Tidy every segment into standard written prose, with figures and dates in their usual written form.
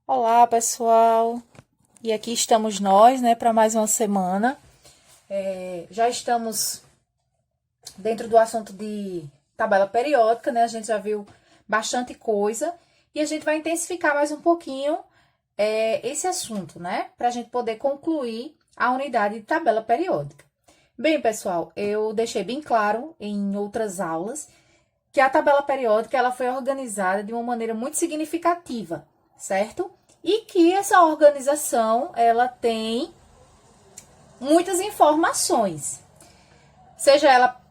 Olá, pessoal! E aqui estamos nós, né, para mais uma semana. Já estamos dentro do assunto de tabela periódica, né? A gente já viu bastante coisa e a gente vai intensificar mais um pouquinho esse assunto, né? Para a gente poder concluir a unidade de tabela periódica. Bem, pessoal, eu deixei bem claro em outras aulas que a tabela periódica ela foi organizada de uma maneira muito significativa, certo? E que essa organização ela tem muitas informações, seja ela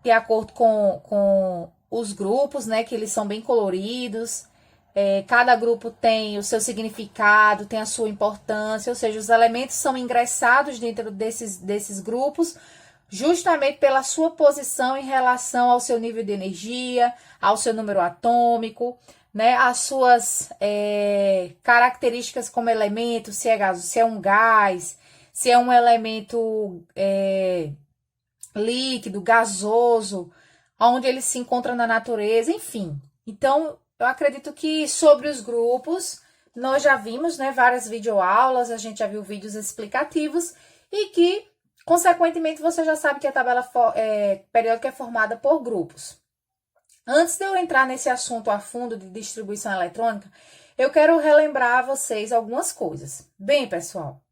de acordo com os grupos, né, que eles são bem coloridos, cada grupo tem o seu significado, tem a sua importância, ou seja, os elementos são ingressados dentro desses grupos justamente pela sua posição em relação ao seu nível de energia, ao seu número atômico, né, as suas características como elemento, se é gaso, se é um gás, se é um elemento líquido, gasoso, onde ele se encontra na natureza, enfim. Então, eu acredito que sobre os grupos, nós já vimos, né, várias videoaulas, a gente já viu vídeos explicativos e que, consequentemente, você já sabe que a tabela periódica é formada por grupos. Antes de eu entrar nesse assunto a fundo de distribuição eletrônica, eu quero relembrar a vocês algumas coisas. Bem, pessoal,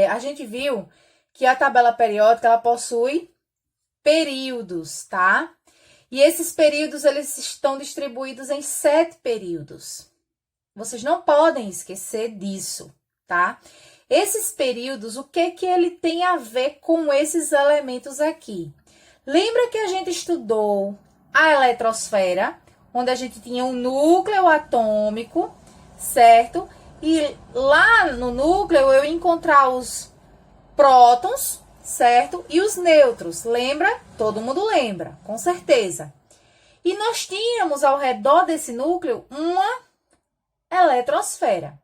a gente viu que a tabela periódica ela possui períodos, tá? E esses períodos eles estão distribuídos em 7 períodos. Vocês não podem esquecer disso, tá? Esses períodos, o que ele tem a ver com esses elementos aqui? Lembra que a gente estudou a eletrosfera, onde a gente tinha um núcleo atômico, certo? E lá no núcleo eu ia encontrar os prótons, certo? E os nêutrons, lembra? Todo mundo lembra, com certeza. E nós tínhamos ao redor desse núcleo uma eletrosfera.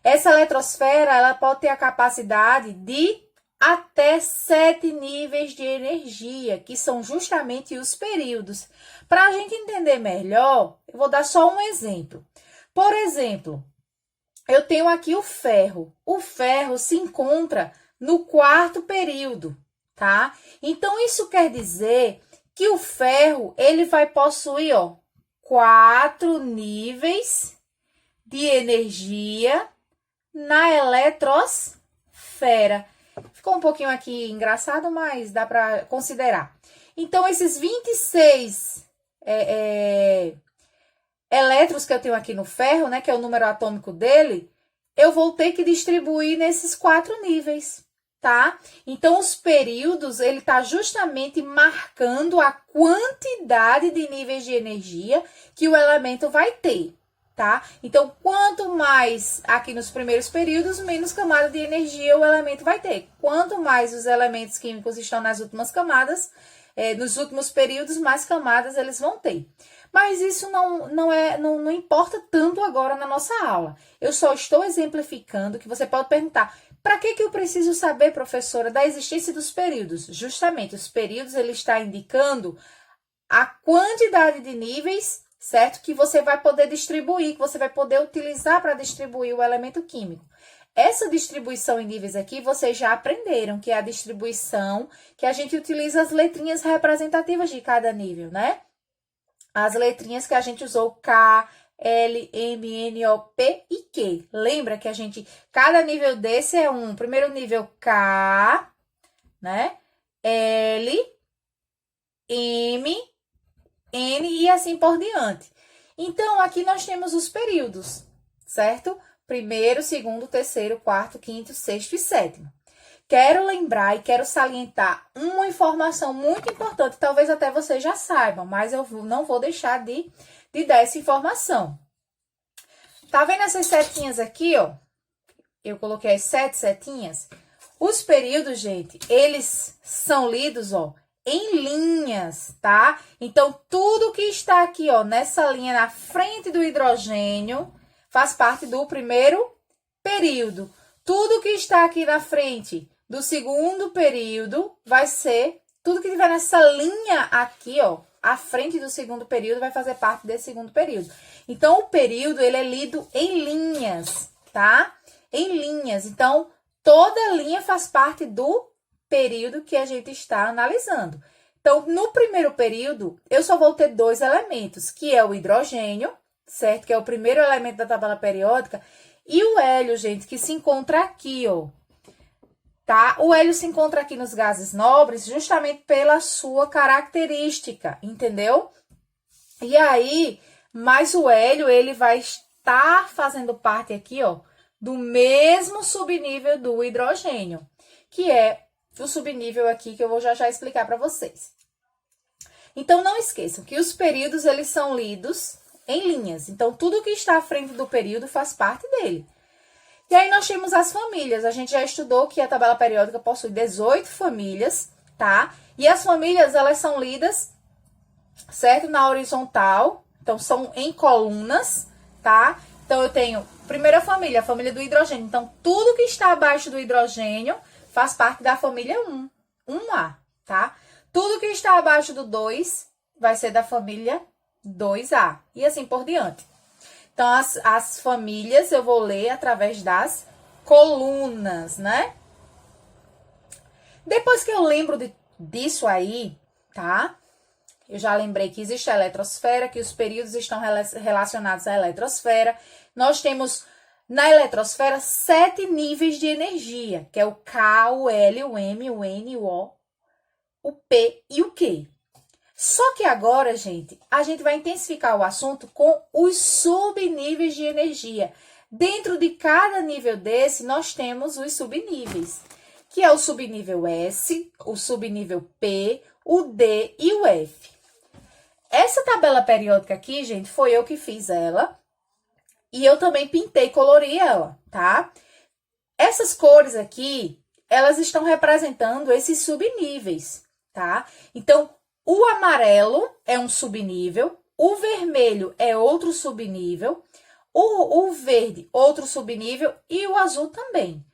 Essa eletrosfera, ela pode ter a capacidade de até 7 níveis de energia, que são justamente os períodos. Para a gente entender melhor, eu vou dar só um exemplo. Por exemplo, eu tenho aqui o ferro. O ferro se encontra no 4º período, tá? Então, isso quer dizer que o ferro, ele vai possuir, 4 níveis de energia na eletrosfera. Ficou um pouquinho aqui engraçado, mas dá para considerar. Então, esses 26 elétrons que eu tenho aqui no ferro, né, que é o número atômico dele, eu vou ter que distribuir nesses 4 níveis, tá? Então, os períodos, ele está justamente marcando a quantidade de níveis de energia que o elemento vai ter, tá? Então, quanto mais aqui nos primeiros períodos, menos camada de energia o elemento vai ter. Quanto mais os elementos químicos estão nas últimas camadas, nos últimos períodos, mais camadas eles vão ter. Mas isso não importa tanto agora na nossa aula. Eu só estou exemplificando que você pode perguntar, para que eu preciso saber, professora, da existência dos períodos? Justamente, os períodos ele está indicando a quantidade de níveis, certo? Que você vai poder distribuir, que você vai poder utilizar para distribuir o elemento químico. Essa distribuição em níveis aqui, vocês já aprenderam, que é a distribuição que a gente utiliza as letrinhas representativas de cada nível, né? As letrinhas que a gente usou, K, L, M, N, O, P e Q. Lembra que cada nível desse é primeiro nível K, né? L, M, N e assim por diante. Então, aqui nós temos os períodos, certo? Primeiro, segundo, terceiro, quarto, quinto, sexto e sétimo. Quero lembrar e quero salientar uma informação muito importante, talvez até vocês já saibam, mas eu não vou deixar de dar essa informação. Tá vendo essas setinhas aqui, ó? Eu coloquei as 7 setinhas. Os períodos, gente, eles são lidos, ó, em linhas, tá? Então, tudo que está aqui, ó, nessa linha na frente do hidrogênio, faz parte do primeiro período. Tudo que está aqui na frente do segundo período vai ser, tudo que tiver nessa linha aqui, ó, à frente do segundo período vai fazer parte desse segundo período. Então, o período, ele é lido em linhas, tá? Em linhas. Então, toda linha faz parte do período que a gente está analisando. Então, no primeiro período, eu só vou ter 2 elementos, que é o hidrogênio, certo? Que é o primeiro elemento da tabela periódica, e o hélio, gente, que se encontra aqui, ó. Tá? O hélio se encontra aqui nos gases nobres justamente pela sua característica, entendeu? E aí, mas o hélio, ele vai estar fazendo parte aqui, ó, do mesmo subnível do hidrogênio, que é o subnível aqui que eu vou já explicar para vocês. Então, não esqueçam que os períodos, eles são lidos em linhas. Então, tudo que está à frente do período faz parte dele. E aí, nós temos as famílias. A gente já estudou que a tabela periódica possui 18 famílias, tá? E as famílias, elas são lidas, certo? Na horizontal. Então, são em colunas, tá? Então, eu tenho primeira família, a família do hidrogênio. Então, tudo que está abaixo do hidrogênio faz parte da família 1A, tá? Tudo que está abaixo do 2 vai ser da família 2A. E assim por diante. Então, as famílias eu vou ler através das colunas, né? Depois que eu lembro disso aí, tá? Eu já lembrei que existe a eletrosfera, que os períodos estão relacionados à eletrosfera. Nós temos na eletrosfera 7 níveis de energia, que é o K, o L, o M, o N, o O, o P e o Q. Só que agora, gente, a gente vai intensificar o assunto com os subníveis de energia. Dentro de cada nível desse, nós temos os subníveis, que é o subnível S, o subnível P, o D e o F. Essa tabela periódica aqui, gente, foi eu que fiz ela. E eu também pintei e colori ela, tá? Essas cores aqui, elas estão representando esses subníveis, tá? Então, o amarelo é um subnível, o vermelho é outro subnível, o verde, outro subnível e o azul também.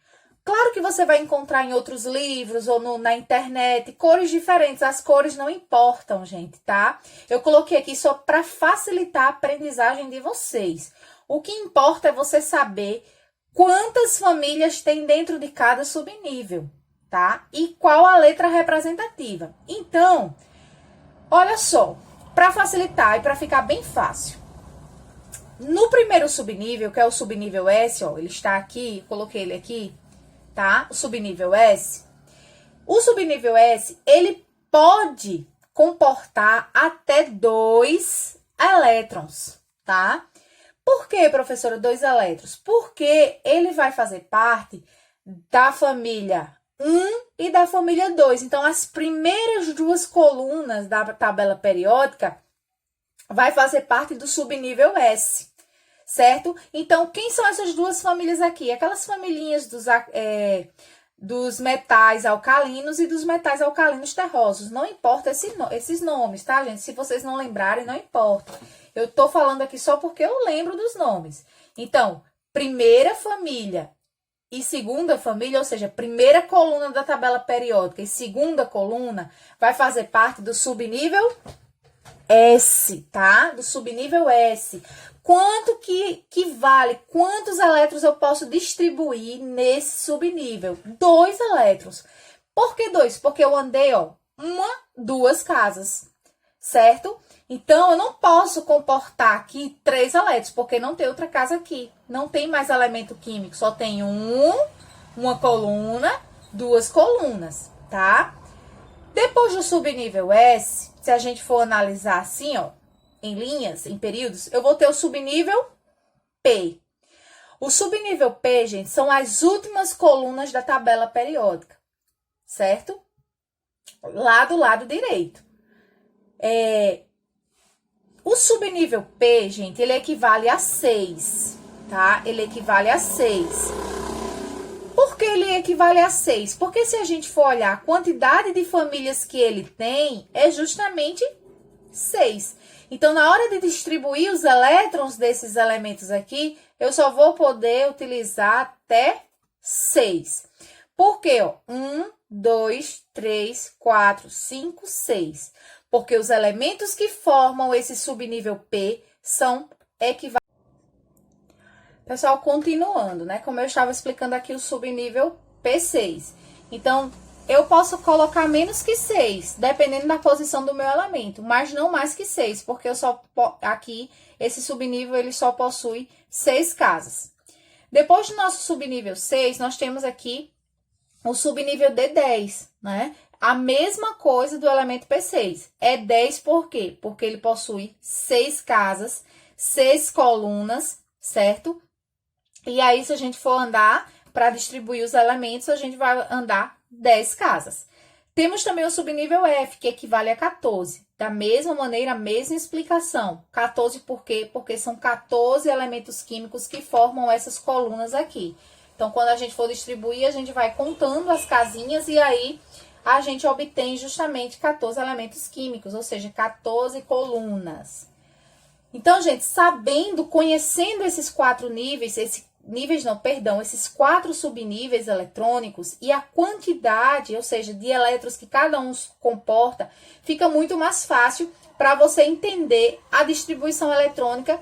Claro que você vai encontrar em outros livros ou na internet cores diferentes. As cores não importam, gente, tá? Eu coloquei aqui só para facilitar a aprendizagem de vocês. O que importa é você saber quantas famílias tem dentro de cada subnível, tá? E qual a letra representativa. Então, olha só, para facilitar e para ficar bem fácil. No primeiro subnível, que é o subnível S, ó, ele está aqui, coloquei ele aqui, tá? O subnível S. O subnível S, ele pode comportar até 2 elétrons, tá? Por que, professora, 2 elétrons? Porque ele vai fazer parte da família 1 e da família 2. Então, as primeiras 2 colunas da tabela periódica vai fazer parte do subnível S, certo? Então, quem são essas 2 famílias aqui? Aquelas familhinhas dos metais alcalinos e dos metais alcalinos terrosos. Não importa esses nomes, tá, gente? Se vocês não lembrarem, não importa. Eu tô falando aqui só porque eu lembro dos nomes. Então, primeira família e segunda família, ou seja, primeira coluna da tabela periódica e segunda coluna, vai fazer parte do subnível S, tá? Do subnível S. Quanto que vale? Quantos elétrons eu posso distribuir nesse subnível? 2 elétrons. Por que 2? Porque eu andei, ó, 2 casas, certo? Então, eu não posso comportar aqui 3 elétrons, porque não tem outra casa aqui. Não tem mais elemento químico, só tem uma coluna, 2 colunas, tá? Depois do subnível S, se a gente for analisar assim, ó, em linhas, em períodos, eu vou ter o subnível P. O subnível P, gente, são as últimas colunas da tabela periódica, certo? Lá do lado direito. O subnível P, gente, ele equivale a 6, tá? Ele equivale a 6. Por que ele equivale a 6? Porque se a gente for olhar a quantidade de famílias que ele tem, é justamente 6. Então, na hora de distribuir os elétrons desses elementos aqui, eu só vou poder utilizar até 6. Por quê? 1, 2, 3, 4, 5, 6. Porque os elementos que formam esse subnível P são equivalentes. Pessoal, continuando, né? Como eu estava explicando aqui o subnível P6. Então, eu posso colocar menos que 6, dependendo da posição do meu elemento, mas não mais que 6, porque eu só aqui, esse subnível, ele só possui 6 casas. Depois do nosso subnível 6, nós temos aqui o subnível D10, né? A mesma coisa do elemento P6. É 10 por quê? Porque ele possui 6 casas, 6 colunas, certo? E aí, se a gente for andar para distribuir os elementos, a gente vai andar 10 casas. Temos também o subnível F, que equivale a 14. Da mesma maneira, a mesma explicação. 14 por quê? Porque são 14 elementos químicos que formam essas colunas aqui. Então, quando a gente for distribuir, a gente vai contando as casinhas e aí a gente obtém justamente 14 elementos químicos, ou seja, 14 colunas. Então, gente, sabendo, conhecendo esses 4 níveis, esses 4 subníveis eletrônicos e a quantidade, ou seja, de elétrons que cada um comporta, fica muito mais fácil para você entender a distribuição eletrônica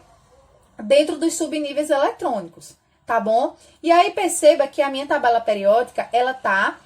dentro dos subníveis eletrônicos, tá bom? E aí perceba que a minha tabela periódica, ela tá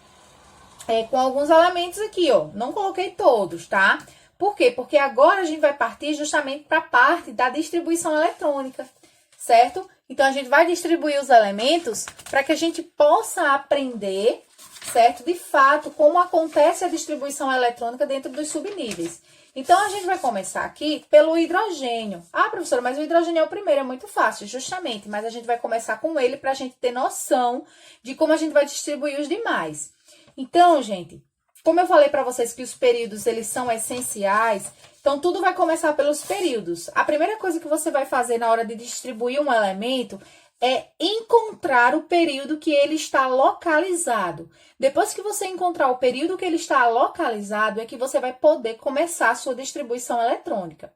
com alguns elementos aqui, ó. Não coloquei todos, tá? Por quê? Porque agora a gente vai partir justamente para a parte da distribuição eletrônica, certo? Então, a gente vai distribuir os elementos para que a gente possa aprender, certo? De fato, como acontece a distribuição eletrônica dentro dos subníveis. Então, a gente vai começar aqui pelo hidrogênio. Ah, professora, mas o hidrogênio é o primeiro, é muito fácil, justamente. Mas a gente vai começar com ele para a gente ter noção de como a gente vai distribuir os demais. Então, gente, como eu falei para vocês que os períodos, eles são essenciais, então tudo vai começar pelos períodos. A primeira coisa que você vai fazer na hora de distribuir um elemento é encontrar o período que ele está localizado. Depois que você encontrar o período que ele está localizado, é que você vai poder começar a sua distribuição eletrônica.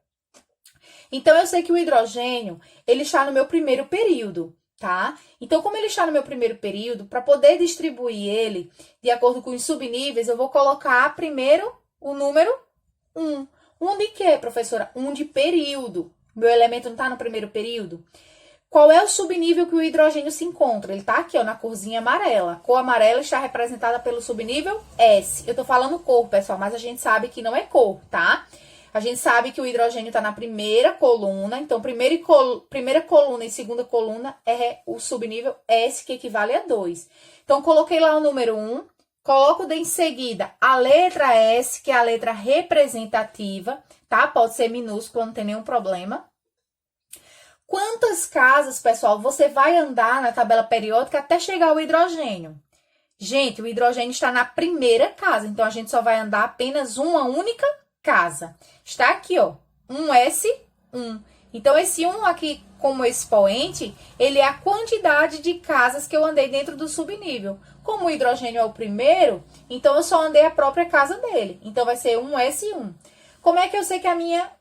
Então, eu sei que o hidrogênio, ele está no meu primeiro período, tá? Então, como ele está no meu primeiro período, para poder distribuir ele de acordo com os subníveis, eu vou colocar primeiro o número 1. 1 de quê, professora? 1 de período. Meu elemento não está no primeiro período? Qual é o subnível que o hidrogênio se encontra? Ele está aqui, ó, na corzinha amarela. A cor amarela está representada pelo subnível S. Eu estou falando cor, pessoal, mas a gente sabe que não é cor, tá? A gente sabe que o hidrogênio está na primeira coluna. Então, primeira coluna e segunda coluna é o subnível S, que equivale a 2. Então, coloquei lá o número 1. Coloco em seguida a letra S, que é a letra representativa, tá? Pode ser minúscula, não tem nenhum problema. Quantas casas, pessoal, você vai andar na tabela periódica até chegar ao hidrogênio? Gente, o hidrogênio está na primeira casa, então a gente só vai andar apenas uma única casa. Está aqui, ó, 1S1. Então, esse 1 aqui como expoente, ele é a quantidade de casas que eu andei dentro do subnível. Como o hidrogênio é o primeiro, então eu só andei a própria casa dele. Então, vai ser 1S1. Como é que eu sei que a minha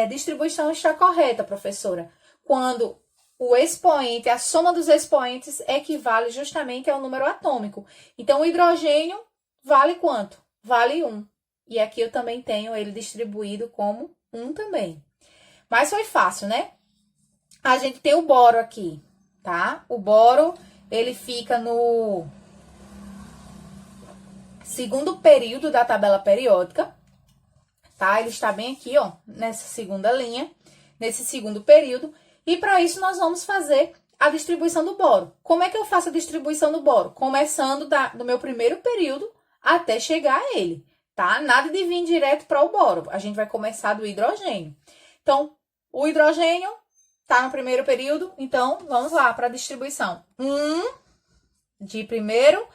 distribuição está correta, professora? Quando o expoente, a soma dos expoentes equivale justamente ao número atômico. Então, o hidrogênio vale quanto? Vale 1. E aqui eu também tenho ele distribuído como 1 também. Mas foi fácil, né? A gente tem o boro aqui, tá? O boro, ele fica no segundo período da tabela periódica, tá? Ele está bem aqui, ó, nessa segunda linha, nesse segundo período. E para isso, nós vamos fazer a distribuição do boro. Como é que eu faço a distribuição do boro? Começando do meu primeiro período até chegar a ele, tá? Nada de vir direto para o boro. A gente vai começar do hidrogênio. Então, o hidrogênio tá no primeiro período, então vamos lá para a distribuição. 1 de primeiro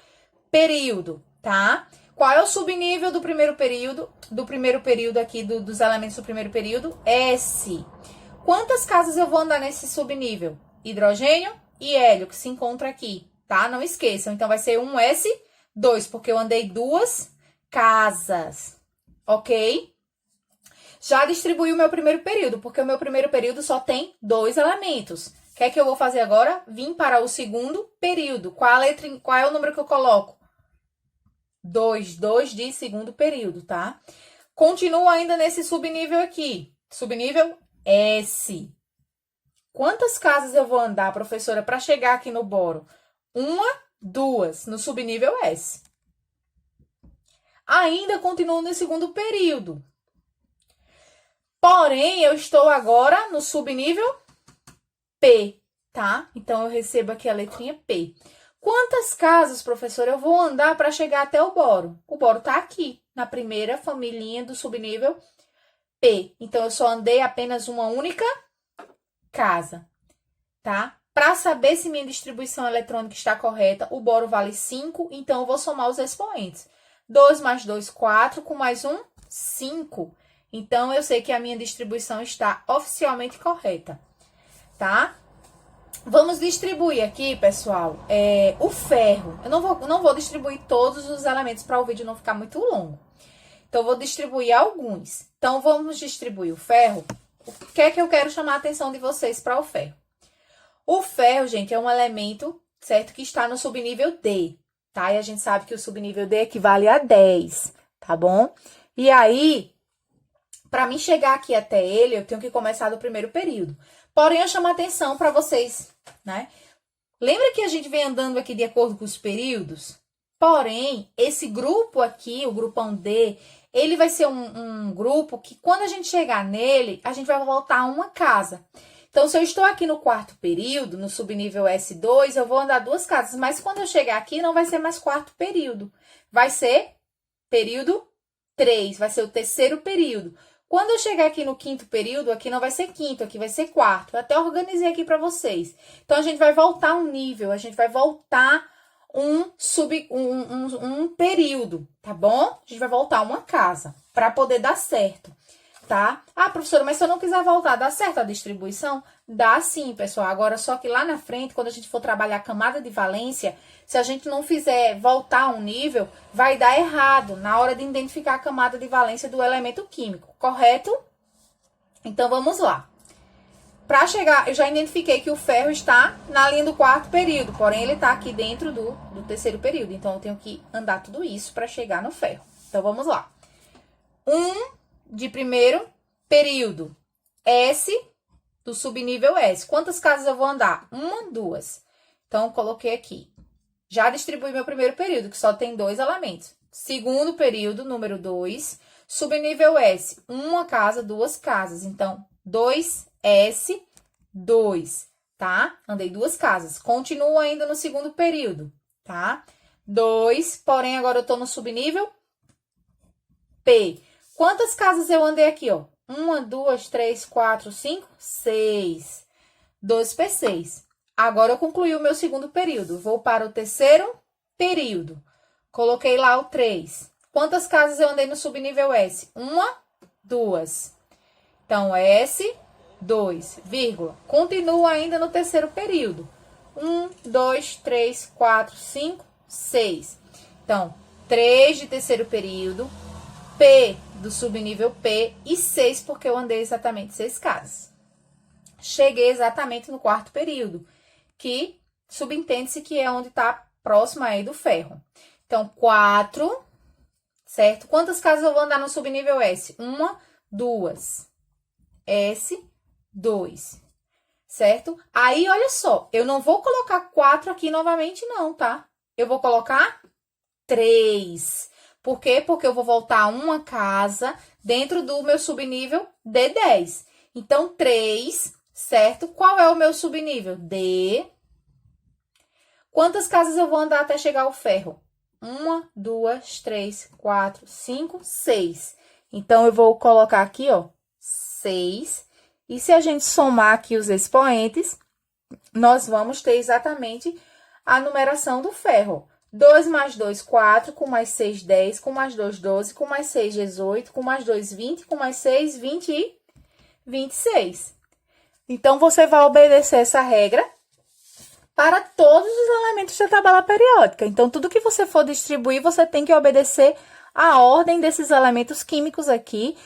período, tá? Qual é o subnível do primeiro período? Do primeiro período aqui, dos elementos do primeiro período? S. Quantas casas eu vou andar nesse subnível? Hidrogênio e hélio, que se encontra aqui, tá? Não esqueçam. Então, vai ser 1S2, porque eu andei 2 casas, ok? Já distribuí o meu primeiro período, porque o meu primeiro período só tem 2 elementos. O que é que eu vou fazer agora? Vim para o segundo período. Qual é o número que eu coloco? 2 de segundo período, tá? Continua ainda nesse subnível aqui. Subnível S. Quantas casas eu vou andar, professora, para chegar aqui no boro? 1, 2, no subnível S. Ainda continuo no segundo período. Porém, eu estou agora no subnível P, tá? Então, eu recebo aqui a letrinha P. Quantas casas, professora, eu vou andar para chegar até o boro? O boro tá aqui, na primeira familhinha do subnível P. Então, eu só andei apenas uma única casa, tá? Para saber se minha distribuição eletrônica está correta, o boro vale 5, então eu vou somar os expoentes. 2 mais 2, 4, com mais 1, 5. Então, eu sei que a minha distribuição está oficialmente correta, tá? Vamos distribuir aqui, pessoal, o ferro. Eu não vou distribuir todos os elementos para o vídeo não ficar muito longo. Então, eu vou distribuir alguns. Então, vamos distribuir o ferro. O que é que eu quero chamar a atenção de vocês para o ferro? O ferro, gente, é um elemento, certo? Que está no subnível D, tá? E a gente sabe que o subnível D equivale a 10, tá bom? E aí, para mim chegar aqui até ele, eu tenho que começar do primeiro período. Porém, eu chamo a atenção para vocês, né? Lembra que a gente vem andando aqui de acordo com os períodos? Porém, esse grupo aqui, o grupão D, ele vai ser um grupo que, quando a gente chegar nele, a gente vai voltar a uma casa. Então, se eu estou aqui no quarto período, no subnível S2, eu vou andar 2 casas. Mas quando eu chegar aqui, não vai ser mais quarto período. Vai ser período 3, vai ser o terceiro período. Quando eu chegar aqui no quinto período, aqui não vai ser quinto, aqui vai ser quarto. Eu até organizei aqui para vocês. Então, a gente vai voltar um nível, a gente vai voltar um período, tá bom? A gente vai voltar uma casa, para poder dar certo, tá? Ah, professora, mas se eu não quiser voltar, dá certo a distribuição? Dá sim, pessoal. Agora, só que lá na frente, quando a gente for trabalhar a camada de valência, se a gente não fizer voltar um nível, vai dar errado na hora de identificar a camada de valência do elemento químico, correto? Então, vamos lá. Para chegar, eu já identifiquei que o ferro está na linha do quarto período, porém ele está aqui dentro do terceiro período. Então, eu tenho que andar tudo isso para chegar no ferro. Então, vamos lá. 1 de primeiro período, S do subnível S. Quantas casas eu vou andar? 1, 2. Então, coloquei aqui. Já distribuí meu primeiro período, que só tem 2 elementos. Segundo período, número 2. Subnível S, 1 casa, 2 casas. Então, 2S, 2, tá? Andei 2 casas. Continuo ainda no segundo período, tá? 2, porém, agora eu tô no subnível P. Quantas casas eu andei aqui, ó? 1, 2, 3, 4, 5, 6. 2P6. Agora, eu concluí o meu segundo período. Vou para o terceiro período. Coloquei lá o 3. Quantas casas eu andei no subnível S? 1, 2. Então, S, 2, vírgula. Continuo ainda no terceiro período. 1, 2, 3, 4, 5, 6. Então, 3 de terceiro período, P do subnível P e 6, porque eu andei exatamente 6 casas. Cheguei exatamente no quarto período, que subentende-se que é onde está próximo aí do ferro. Então, 4, certo? Quantas casas eu vou andar no subnível S? 1, 2. S, 2, certo? Aí, olha só, eu não vou colocar 4 aqui novamente não, tá? Eu vou colocar 3. Por quê? Porque eu vou voltar a uma casa dentro do meu subnível D10. Então, 3, certo? Qual é o meu subnível? D. Quantas casas eu vou andar até chegar ao ferro? 1, 2, 3, 4, 5, 6. Então, eu vou colocar aqui, ó, 6. E se a gente somar aqui os expoentes, nós vamos ter exatamente a numeração do ferro. 2 mais 2, 4, com mais 6, 10, com mais 2, 12, com mais 6, 18, com mais 2, 20, com mais 6, 20 e 26. Então, você vai obedecer essa regra para todos os elementos da tabela periódica. Então, tudo que você for distribuir, você tem que obedecer a ordem desses elementos químicos aqui.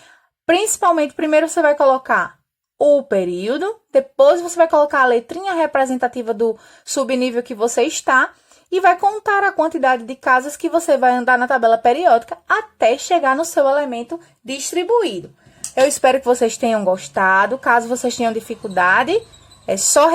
Principalmente, primeiro você vai colocar o período, depois você vai colocar a letrinha representativa do subnível que você está, e vai contar a quantidade de casas que você vai andar na tabela periódica até chegar no seu elemento distribuído. Eu espero que vocês tenham gostado. Caso vocês tenham dificuldade, é só